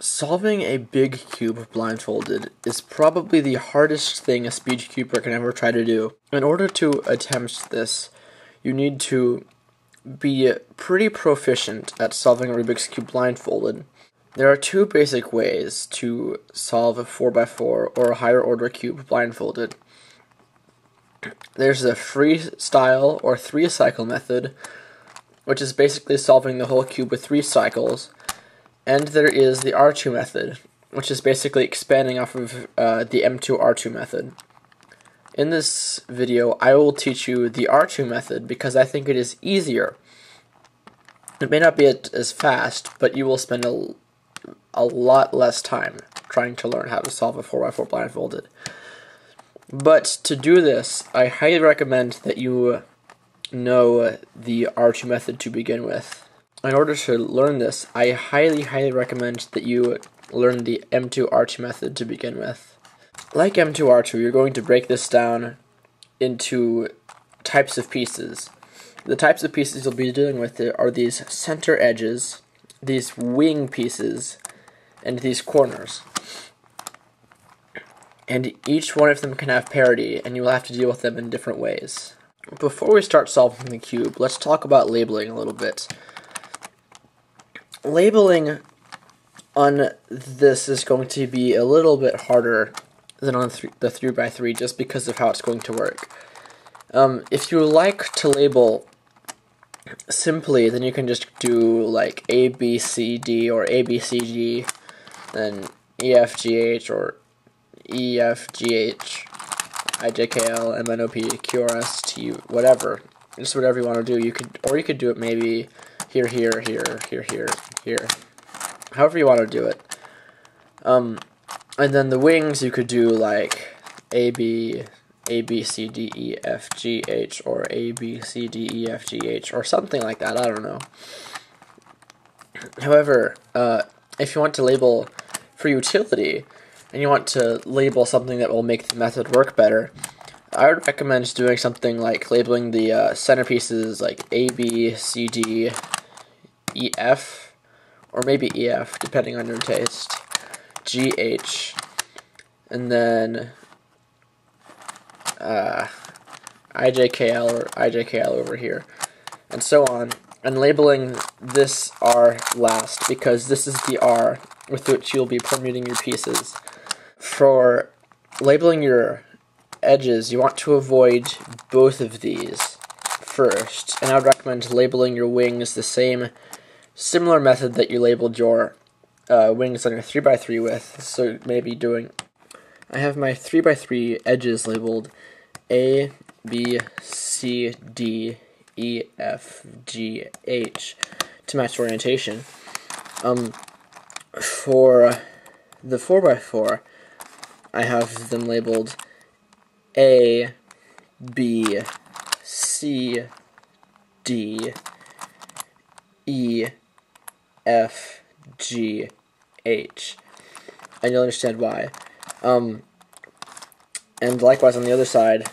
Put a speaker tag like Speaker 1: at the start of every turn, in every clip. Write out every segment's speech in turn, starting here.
Speaker 1: Solving a big cube blindfolded is probably the hardest thing a speedcuber can ever try to do. In order to attempt this, you need to be pretty proficient at solving a Rubik's Cube blindfolded. There are two basic ways to solve a 4x4 or a higher order cube blindfolded. There's the freestyle or 3-cycle method, which is basically solving the whole cube with 3 cycles. And there is the R2 method, which is basically expanding off of the M2 R2 method. In this video, I will teach you the R2 method because I think it is easier. It may not be as fast, but you will spend a lot less time trying to learn how to solve a 4x4 blindfolded. But to do this, I highly recommend that you know the R2 method to begin with. In order to learn this, I highly recommend that you learn the M2 R2 method to begin with. Like M2 R2, you're going to break this down into types of pieces. The types of pieces you'll be dealing with are these center edges, these wing pieces, and these corners. And each one of them can have parity, and you will have to deal with them in different ways. Before we start solving the cube, let's talk about labeling a little bit. Labeling on this is going to be a little bit harder than on the 3x3 just because of how it's going to work. If you like to label simply, then you can just do like A, B, C, D, or A, B, C, G, then E, F, G, H, or E, F, G, H, I, J, K, L, M, N, O, P, Q, R, S, T, U, whatever. Just whatever you want to do. You could do it maybe here, here, here, here, here, here. However you want to do it. And then the wings you could do like A, B, C, D, E, F, G, H, or A, B, C, D, E, F, G, H, or something like that. I don't know. However, if you want to label for utility, and you want to label something that will make the method work better, I would recommend doing something like labeling the centerpieces like A, B, C, D, E, F, or maybe E, F, depending on your taste, G, H, and then I, J, K, L, or I, J, K, L over here, and so on, and labeling this R last, because this is the R with which you'll be permuting your pieces. For labeling your edges, you want to avoid both of these first, and I would recommend labeling your wings the similar method that you labeled your wings on your 3x3 with. So maybe I have my 3x3 edges labeled A, B, C, D, E, F, G, H to match orientation. For the 4x4, I have them labeled A, B, C, D, E, F, G, H, and you'll understand why. And likewise on the other side,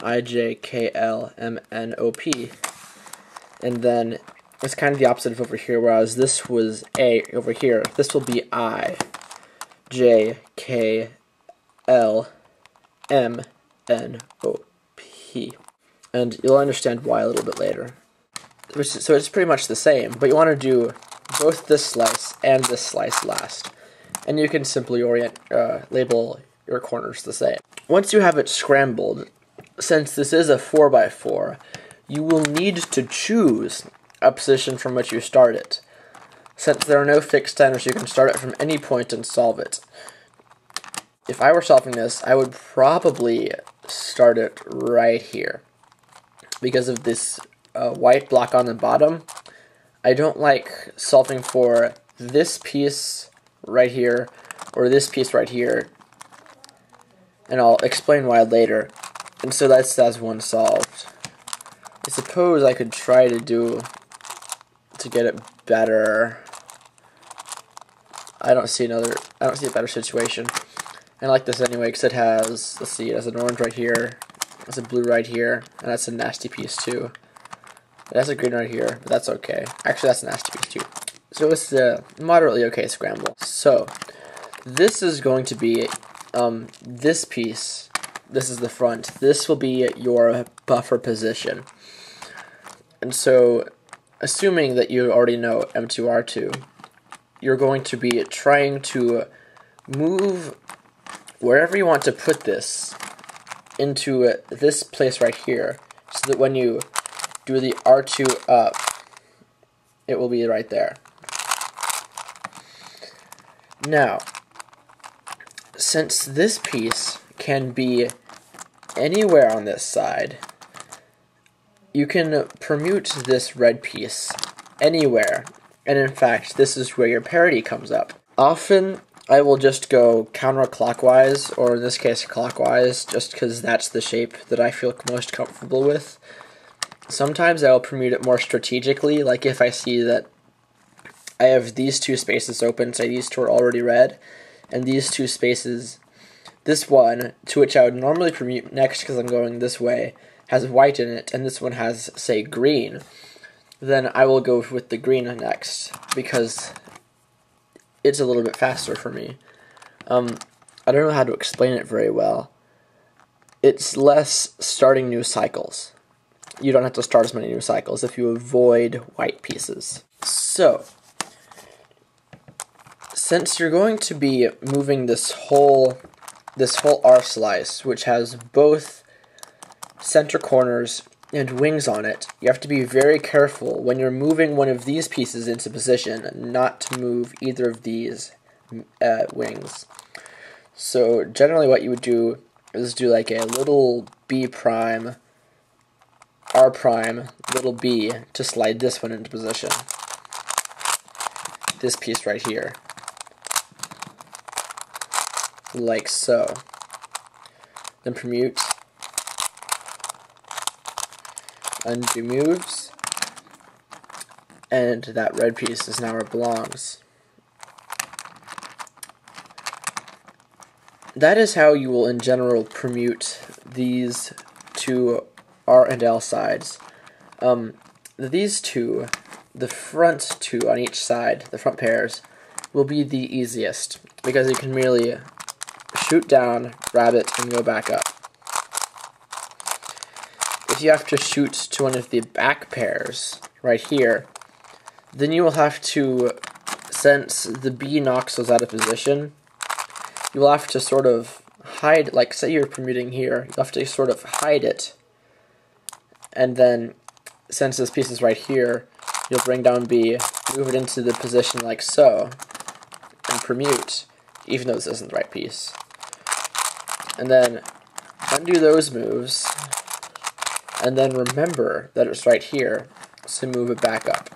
Speaker 1: I, J, K, L, M, N, O, P, and then it's kind of the opposite of over here, whereas this was A over here. This will be I, J, K, L, M, N, O, P, and you'll understand why a little bit later. So it's pretty much the same, but you want to do both this slice and this slice last, and you can simply label your corners the same. Once you have it scrambled, since this is a 4x4, you will need to choose a position from which you start it. Since there are no fixed centers, you can start it from any point and solve it. If I were solving this, I would probably start it right here. Because of this white block on the bottom, I don't like solving for this piece right here, or this piece right here, and I'll explain why later. And so that's one solved. I suppose I could try to get it better. I don't see a better situation. I like this anyway because it has, let's see, it has an orange right here, it has a blue right here, and that's a nasty piece too. It has a green right here, but that's okay. Actually, that's a nasty piece too. So it's a moderately okay scramble. So this is going to be this piece. This is the front. This will be your buffer position. And so, assuming that you already know M2R2, you're going to be trying to move wherever you want to put this into this place right here, so that when you do the R2 up, it will be right there. Now, since this piece can be anywhere on this side, you can permute this red piece anywhere, and in fact, this is where your parity comes up. Often, I will just go counterclockwise, or in this case, clockwise, just because that's the shape that I feel most comfortable with. Sometimes I will permute it more strategically, like if I see that I have these two spaces open, say these two are already red, and these two spaces, this one, to which I would normally permute next because I'm going this way, has white in it, and this one has, say, green, then I will go with the green next, because it's a little bit faster for me. I don't know how to explain it very well. It's less starting new cycles. You don't have to start as many new cycles if you avoid white pieces. So, since you're going to be moving this whole R slice, which has both center corners and wings on it, you have to be very careful when you're moving one of these pieces into position not to move either of these wings. So generally what you would do is do like a little B prime, R prime, little b to slide this one into position. This piece right here. Like so. Then permute. Undo moves. And that red piece is now where it belongs. That is how you will in general permute these two R and L sides. These two, the front two on each side, the front pairs, will be the easiest because you can merely shoot down, grab it, and go back up. If you have to shoot to one of the back pairs, right here, then you will have to, since the B knocks those out of position, you will have to sort of hide, like say you're permuting here, you have to sort of hide it, and then since this piece is right here, you'll bring down B, move it into the position like so, and permute, even though this isn't the right piece. And then undo those moves, and then remember that it's right here, so move it back up.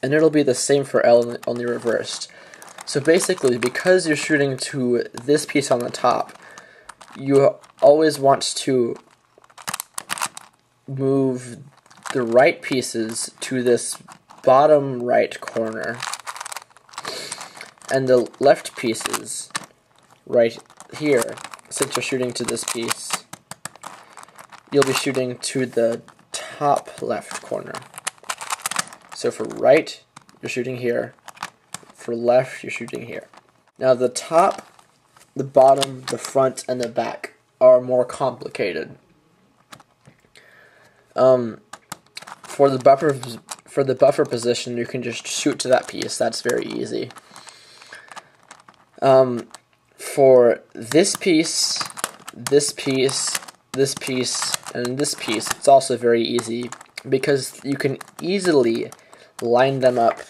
Speaker 1: And it'll be the same for L, only reversed. So basically, because you're shooting to this piece on the top, you always want to move the right pieces to this bottom right corner, and the left pieces right here, since you're shooting to this piece, you'll be shooting to the top left corner. So for right, you're shooting here. For left, you're shooting here. Now the top, the bottom, the front, and the back are more complicated. For the buffer position, you can just shoot to that piece. That's very easy. For this piece, this piece, this piece, and this piece, it's also very easy because you can easily line them up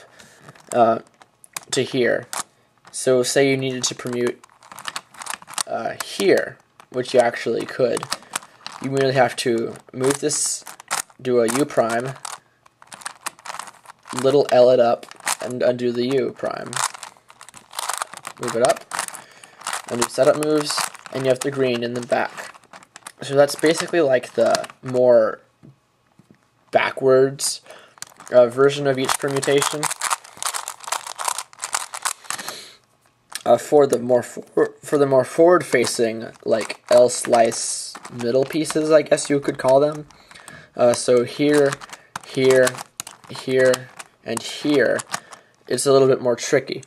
Speaker 1: to here. So say you needed to permute here, which you actually could. You merely have to move this, do a U prime, little L it up, and undo the U prime. Move it up, undo setup moves, and you have the green in the back. So that's basically like the more backwards version of each permutation. For the more forward-facing, like L slice middle pieces, I guess you could call them. So here, here, here, and here, it's a little bit more tricky.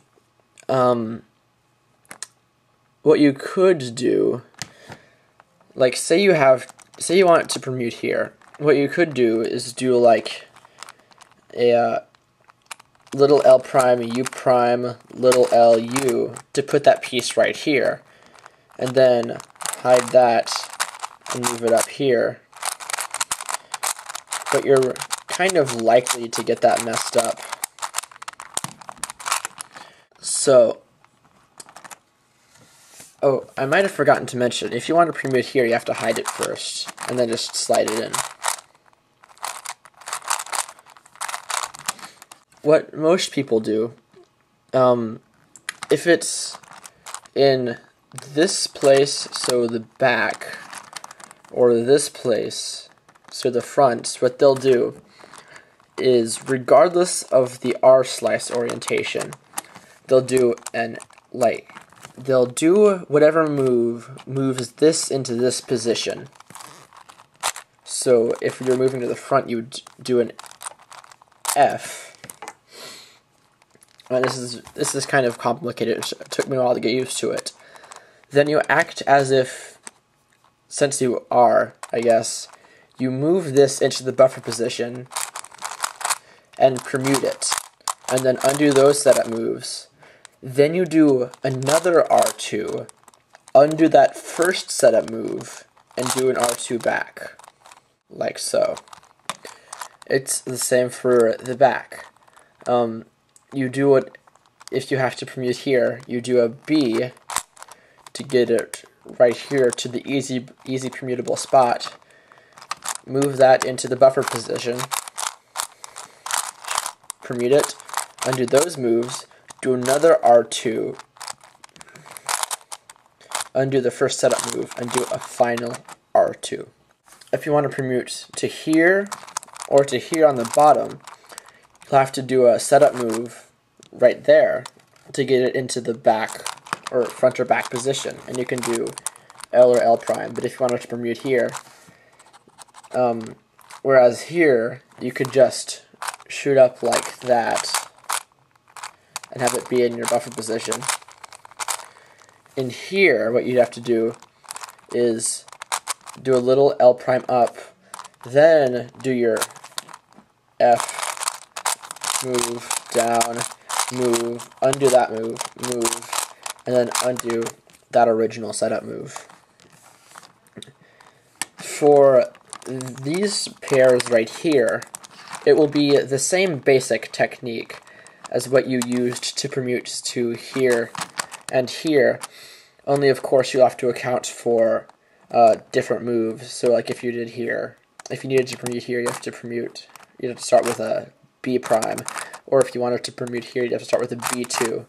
Speaker 1: What you could do, like say you want it to permute here, what you could do is do like a little L prime U prime little L U to put that piece right here, and then hide that and move it up here. But you're kind of likely to get that messed up. So, oh, I might have forgotten to mention, if you want to permute here, you have to hide it first, and then just slide it in. What most people do, if it's in this place, so the back, or this place, so the front, what they'll do is, regardless of the R slice orientation, they'll do whatever moves this into this position. So if you're moving to the front, you would do an F. And this is kind of complicated. It took me a while to get used to it. Then you act as if, since you are, I guess, you move this into the buffer position and permute it, and then undo those setup moves. Then you do another R2, undo that first setup move, and do an R2 back, like so. It's the same for the back. You do it, if you have to permute here, you do a B to get it right here to the easy permutable spot. Move that into the buffer position, permute it, undo those moves, do another R2, undo the first setup move, and do a final R2. If you want to permute to here or to here on the bottom, you'll have to do a setup move right there to get it into the back or front or back position, and you can do L or L prime. But if you wanted to permute here, whereas here you could just shoot up like that and have it be in your buffer position. In here, what you'd have to do is do a little L prime up, then do your F, move, down, move, undo that move, and then undo that original setup move. For these pairs right here, it will be the same basic technique as what you used to permute to here and here, only of course you'll have to account for different moves. So like if you did here, if you needed to permute here, you have to start with a B prime, or if you wanted to permute here, you have to start with a B2.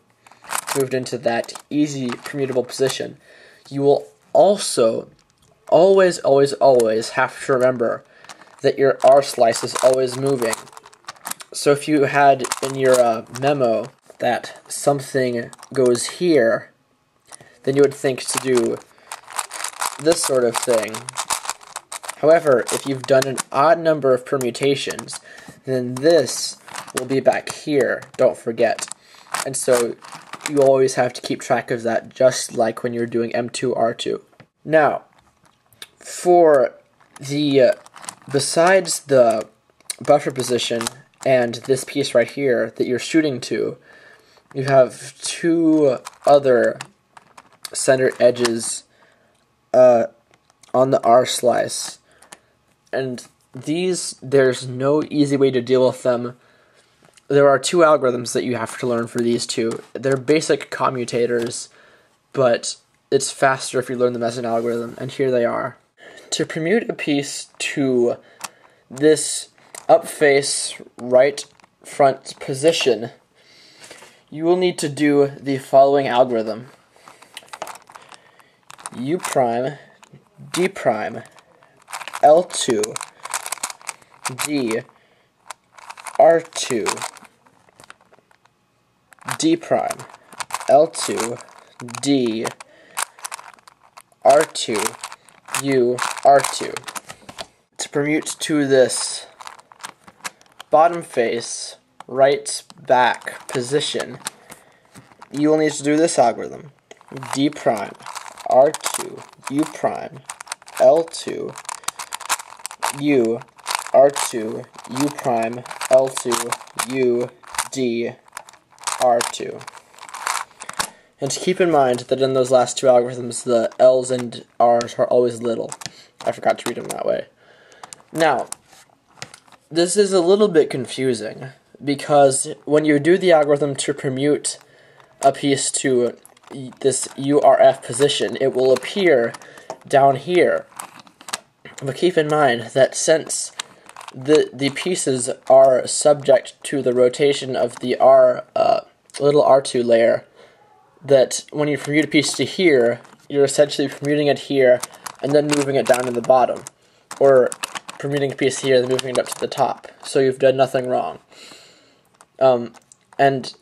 Speaker 1: Moved into that easy permutable position. You will also always have to remember that your R slice is always moving. So if you had in your memo that something goes here, then you would think to do this sort of thing. However, if you've done an odd number of permutations, then this will be back here, don't forget. And so you always have to keep track of that, just like when you're doing M2, R2. Now, for the, besides the buffer position and this piece right here that you're shooting to, you have two other center edges on the R slice. And these, there's no easy way to deal with them. There are two algorithms that you have to learn for these two. They're basic commutators, but it's faster if you learn them as an algorithm, and here they are. To permute a piece to this up face right front position, you will need to do the following algorithm. U prime, D prime, L2, D, R2, D prime, L2, D, R2, U, R2. To permute to this bottom face, right back position, you will need to do this algorithm. D prime, R2, U prime, L2, U, R2, U prime, L2, U, D, R2. And keep in mind that in those last two algorithms, the L's and R's are always little. I forgot to read them that way. Now, this is a little bit confusing, because when you do the algorithm to permute a piece to this URF position, it will appear down here. But keep in mind that since the pieces are subject to the rotation of the little R2 layer, that when you permute a piece to here, you're essentially permuting it here and then moving it down to the bottom, or permuting a piece here and then moving it up to the top. So you've done nothing wrong. And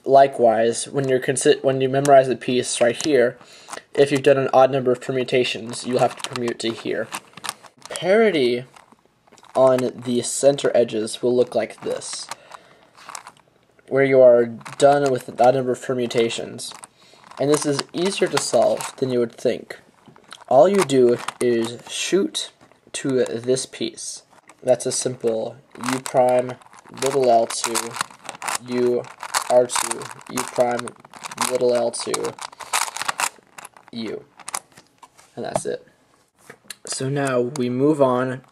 Speaker 1: likewise, when you memorize the piece right here, if you've done an odd number of permutations, you'll have to permute to here. Parity on the center edges will look like this, where you are done with an odd number of permutations. And this is easier to solve than you would think. All you do is shoot to this piece. That's a simple U prime, little L2, U, R2, U prime, little L2, U. And that's it. So now we move on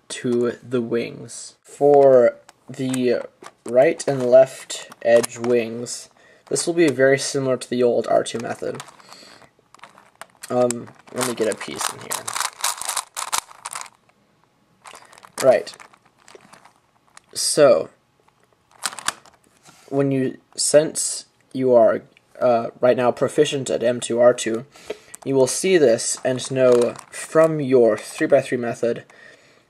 Speaker 1: to the wings. For the right and left edge wings, this will be very similar to the old R2 method. Let me get a piece in here. Right. So, since you are right now proficient at M2R2, you will see this and know from your 3x3 method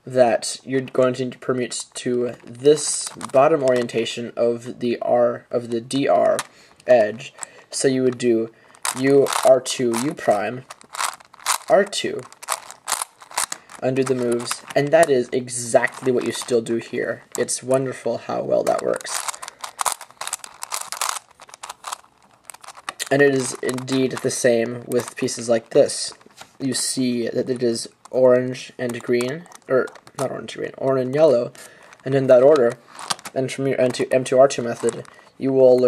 Speaker 1: that you're going to permute to this bottom orientation of the DR edge. So you would do U, R2, U prime, R2, undo the moves, and that is exactly what you still do here. It's wonderful how well that works. And it is indeed the same with pieces like this. You see that it is orange and green, or not orange and green, orange and yellow, and in that order. And from your M2R2 method, you will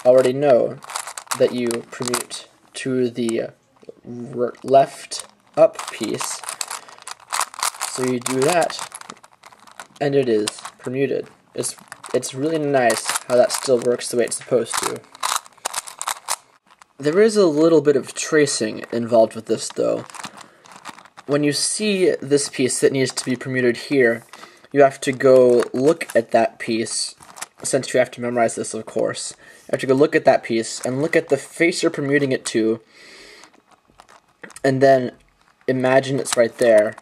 Speaker 1: already know that you permute to the left up piece. So you do that, and it is permuted. It's really nice how that still works the way it's supposed to. There is a little bit of tracing involved with this, though. When you see this piece that needs to be permuted here, you have to go look at that piece, since you have to memorize this, of course. You have to go look at that piece, and look at the face you're permuting it to, and then imagine it's right there.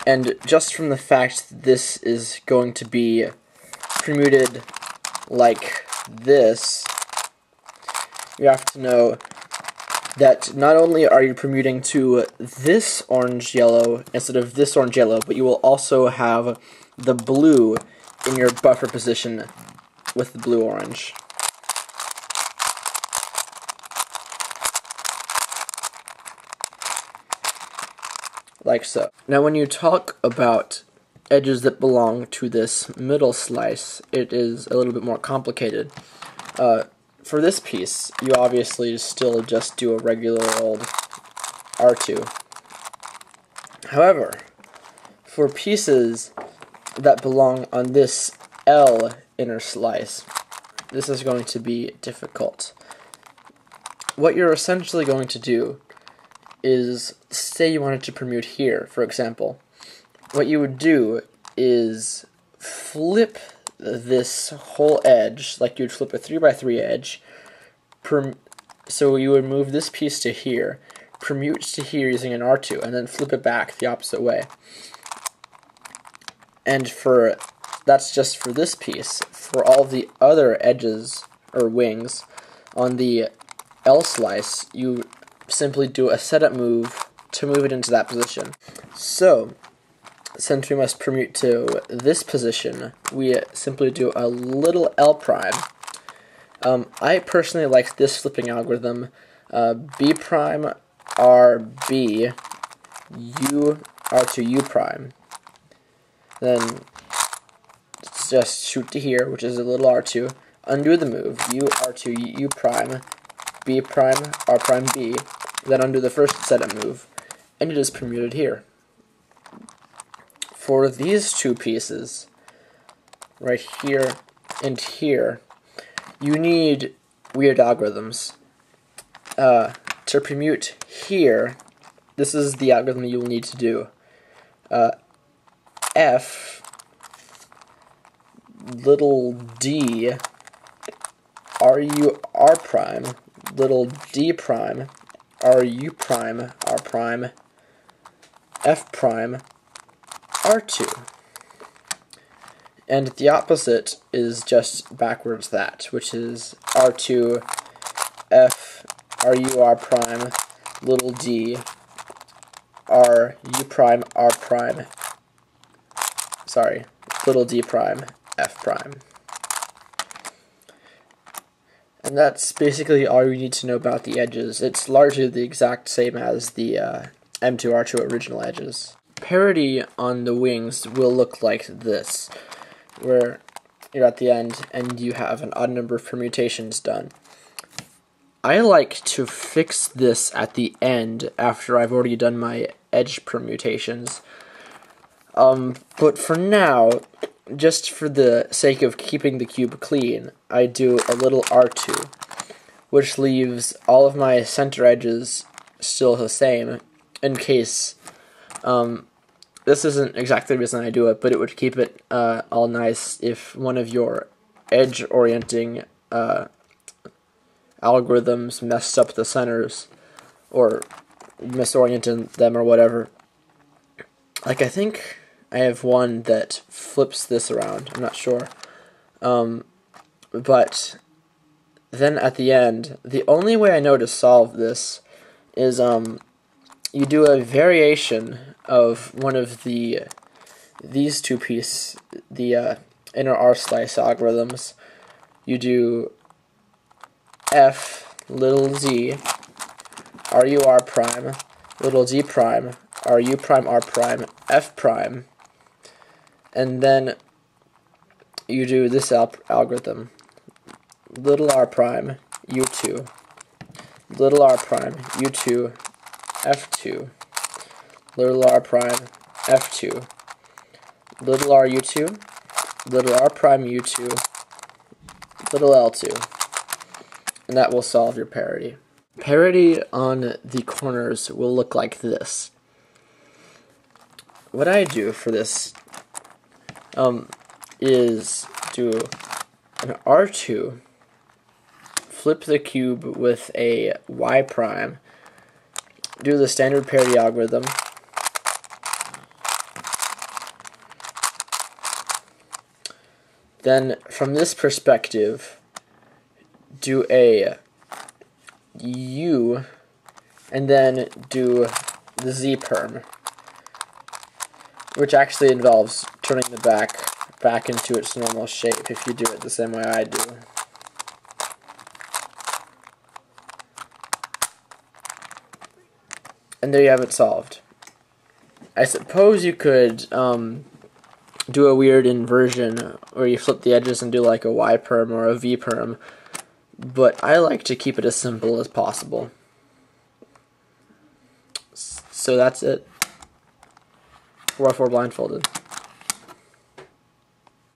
Speaker 1: And just from the fact that this is going to be permuted like this, you have to know that not only are you permuting to this orange-yellow instead of this orange-yellow, but you will also have the blue in your buffer position with the blue-orange. Like so. Now when you talk about edges that belong to this middle slice, it is a little bit more complicated. For this piece, you obviously still just do a regular old R2. However, for pieces that belong on this L inner slice, this is going to be difficult. What you're essentially going to do is, say you wanted to permute here, for example. What you would do is flip this whole edge, like you'd flip a 3x3 edge, so you would move this piece to here, permute to here using an R2, and then flip it back the opposite way. And that's just for this piece. For all the other edges, or wings, on the L slice, you simply do a setup move to move it into that position. So, since we must permute to this position, we simply do a little L prime. I personally like this flipping algorithm. B prime R B U R2 U prime. Then just shoot to here, which is a little R2. Undo the move, U R2 U prime, B prime R prime B. Then undo the first setup move, and it is permuted here. For these two pieces, right here and here, you need weird algorithms. To permute here, this is the algorithm you will need to do. F little d RU R prime, little d prime, RU prime, R prime, F prime, R2. And the opposite is just backwards that, which is R2, F, RU R prime, little d, R, U prime, R prime, sorry, little d prime, F prime. And that's basically all you need to know about the edges. It's largely the exact same as the M2R2 original edges. Parity on the wings will look like this, where you're at the end and you have an odd number of permutations done. I like to fix this at the end after I've already done my edge permutations. But for now, just for the sake of keeping the cube clean, I do a little R2, which leaves all of my center edges still the same, in case, this isn't exactly the reason I do it, but it would keep it all nice if one of your edge orienting algorithms messed up the centers, or misoriented them or whatever. Like, I think I have one that flips this around, I'm not sure. But then at the end, the only way I know to solve this is you do a variation of one of these two pieces, the inner R slice algorithms. You do F little z RU R prime, little d prime, RU prime R prime, F prime, and then you do this algorithm, little r prime, U2, little r prime, U2, F2, little r prime, F2, little r U2, little r prime U2, little L2, and that will solve your parity. Parity on the corners will look like this. What I do for this is do an R2, flip the cube with a Y prime, do the standard parity algorithm, then from this perspective do a U, and then do the Z perm, which actually involves turning the back into its normal shape if you do it the same way I do. And there you have it solved. I suppose you could do a weird inversion where you flip the edges and do like a Y perm or a V perm, but I like to keep it as simple as possible. So that's it. 4x4 Blindfolded.